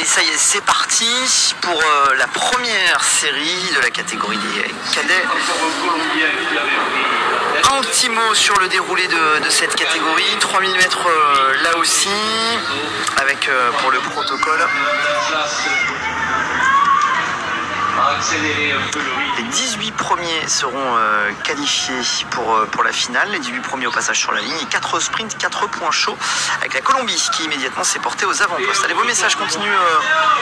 Allez, ça y est, c'est parti pour la première série de la catégorie des cadets. Un petit mot sur le déroulé de cette catégorie. 3000 mètres là aussi, avec pour le protocole. Les 18 premiers seront qualifiés pour la finale, les 18 premiers au passage sur la ligne, et 4 sprints, 4 points chauds, avec la Colombie qui immédiatement s'est portée aux avant-postes. Allez, vos messages continuent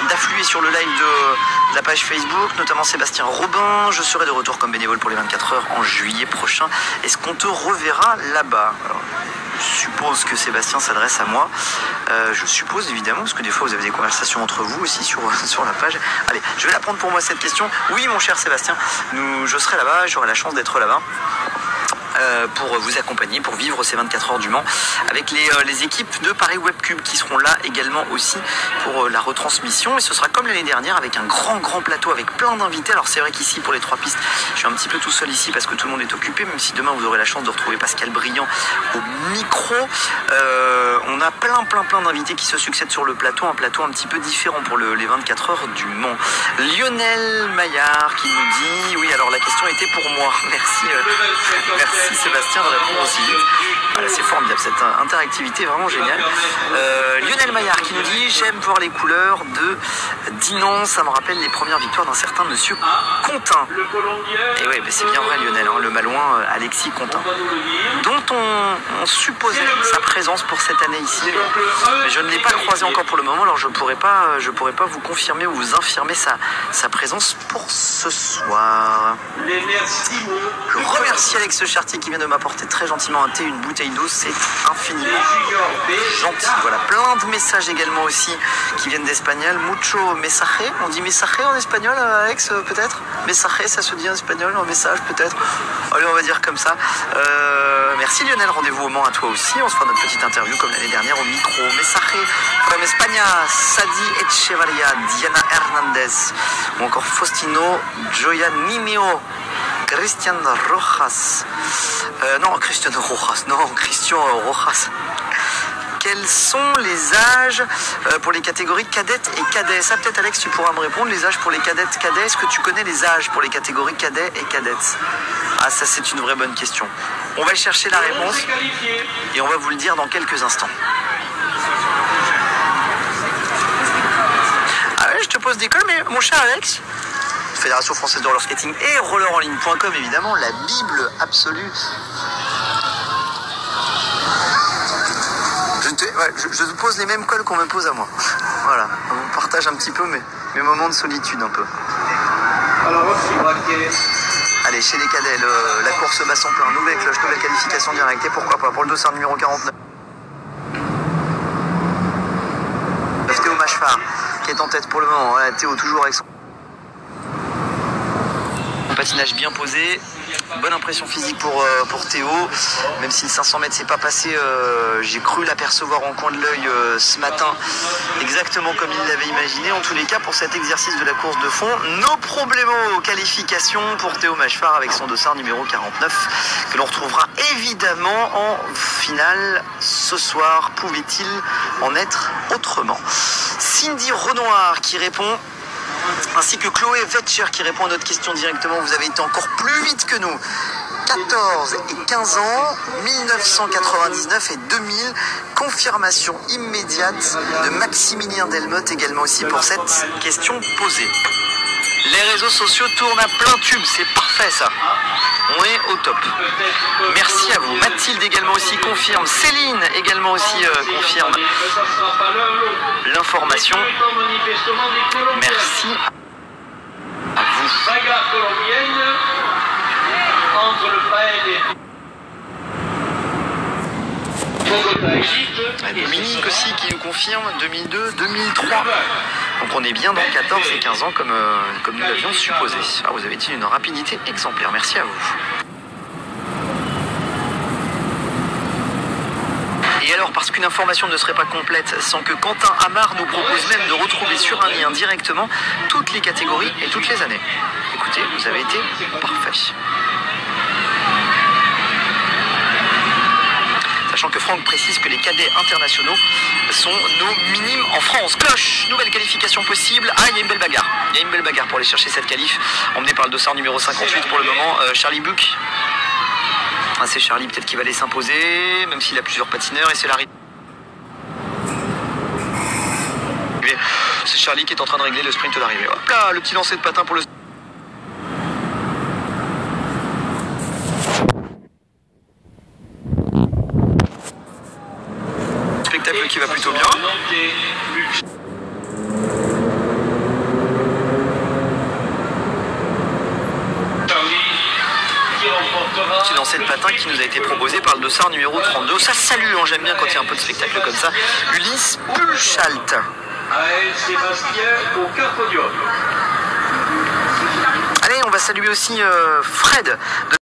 d'affluer sur le live de la page Facebook, notamment Sébastien Robin. Je serai de retour comme bénévole pour les 24 heures en juillet prochain. Est-ce qu'on te reverra là-bas? Je suppose que Sébastien s'adresse à moi. Je suppose évidemment, parce que des fois vous avez des conversations entre vous aussi sur la page. Allez, je vais la prendre pour moi cette question. Oui, mon cher Sébastien, je serai là-bas, j'aurai la chance d'être là-bas. Pour vous accompagner, pour vivre ces 24 heures du Mans avec les équipes de Paris Webcube qui seront là également aussi pour la retransmission, et ce sera comme l'année dernière avec un grand plateau avec plein d'invités. Alors c'est vrai qu'ici pour les 3 pistes je suis un petit peu tout seul ici parce que tout le monde est occupé, même si demain vous aurez la chance de retrouver Pascal Briand au micro. On a plein d'invités qui se succèdent sur le plateau, un plateau un petit peu différent pour les 24 heures du Mans. Lionel Maillard qui nous dit oui, alors la question était pour moi. Merci Sébastien de répondre aussi vite. Voilà, c'est formidable, cette interactivité est vraiment géniale. Lionel Maillard qui nous dit j'aime voir les couleurs de Dinan, ça me rappelle les premières victoires d'un certain monsieur Contin. Et oui, c'est bien vrai Lionel, hein, le Malouin Alexis Contin, dont on supposait sa présence pour cette année ici, mais je ne l'ai pas croisé encore pour le moment, alors je pourrais pas vous confirmer ou vous infirmer sa présence pour ce soir. Je remercie Alex Chartier qui vient de m'apporter très gentiment un thé, une bouteille d'eau, c'est infiniment gentil. Voilà, plein de messages également aussi qui viennent d'espagnol. Mucho mensaje, on dit mensaje en espagnol, Alex, peut-être? Mensaje, ça se dit en espagnol, en message peut-être? Allez, on va dire comme ça. Merci Lionel, rendez-vous au Mans à toi aussi, on se fera notre petite interview comme l'année dernière au micro. Mensaje from España, Sadi Echevarria, Diana Hernandez, ou encore Faustino Joyanineo, Christian Rojas. Christian Rojas. Quels sont les âges pour les catégories cadettes et cadets? Ça, peut-être, Alex, tu pourras me répondre. Les âges pour les cadettes, cadets. Est-ce que tu connais les âges pour les catégories cadets et cadettes? Ah, ça, c'est une vraie bonne question. On va chercher la réponse et on va vous le dire dans quelques instants. Ah ouais, je te pose des cols, mais mon cher Alex, Fédération Française de Roller Skating et rollerenligne.com, évidemment, la Bible absolue. Je te pose les mêmes cols qu'on me pose à moi. Voilà, on partage un petit peu mes moments de solitude un peu. Allez, chez les cadets, la course basson plein, nouvelle cloche, nouvelle qualification directe, et pourquoi pas pour le dossard numéro 49. Théo Machefard qui est en tête pour le moment. Voilà, Théo toujours avec son patinage bien posé. Bonne impression physique pour Théo, même si le 500 mètres s'est pas passé, j'ai cru l'apercevoir en coin de l'œil ce matin, exactement comme il l'avait imaginé. En tous les cas, pour cet exercice de la course de fond, nos problèmes aux qualifications pour Théo Machefard avec son dossard numéro 49, que l'on retrouvera évidemment en finale ce soir. Pouvait-il en être autrement? Cindy Renoir qui répond, ainsi que Chloé Vetcher qui répond à notre question directement. Vous avez été encore plus vite que nous. 14 et 15 ans, 1999 et 2000. Confirmation immédiate de Maximilien Delmotte également aussi pour cette question posée. Les réseaux sociaux tournent à plein tube, c'est parfait ça. On est au top. Merci à vous. Mathilde également aussi confirme. Céline également aussi confirme l'information. Merci à vous. Bagarre colombienne entre le Bogota, Égypte. Dominique aussi qui nous confirme 2002, 2003. Donc on est bien dans 14 et 15 ans comme nous l'avions supposé. Alors vous avez été une rapidité exemplaire. Merci à vous. Et alors, parce qu'une information ne serait pas complète sans que Quentin Amar nous propose même de retrouver sur un lien directement toutes les catégories et toutes les années. Écoutez, vous avez été parfait. sachant que Franck précise que les cadets internationaux sont nos minimes en France. Cloche, nouvelle qualification possible. Ah, il y a une belle bagarre. Il y a une belle bagarre pour aller chercher cette qualif, emmené par le dossard numéro 58 pour le moment, Charlie Buck. Ah, c'est Charlie peut-être qui va aller s'imposer, même s'il a plusieurs patineurs, et c'est l'arrivée. C'est Charlie qui est en train de régler le sprint d'arrivée. Hop là, le petit lancer de patin pour le... Spectacle qui va plutôt bien. Petit lancer de patin qui nous a été proposé par le dossard numéro 32. Ça salue, hein, j'aime bien quand il y a un peu de spectacle comme ça. Ulysse Pulchalt. Sébastien au podium. Allez, on va saluer aussi Fred.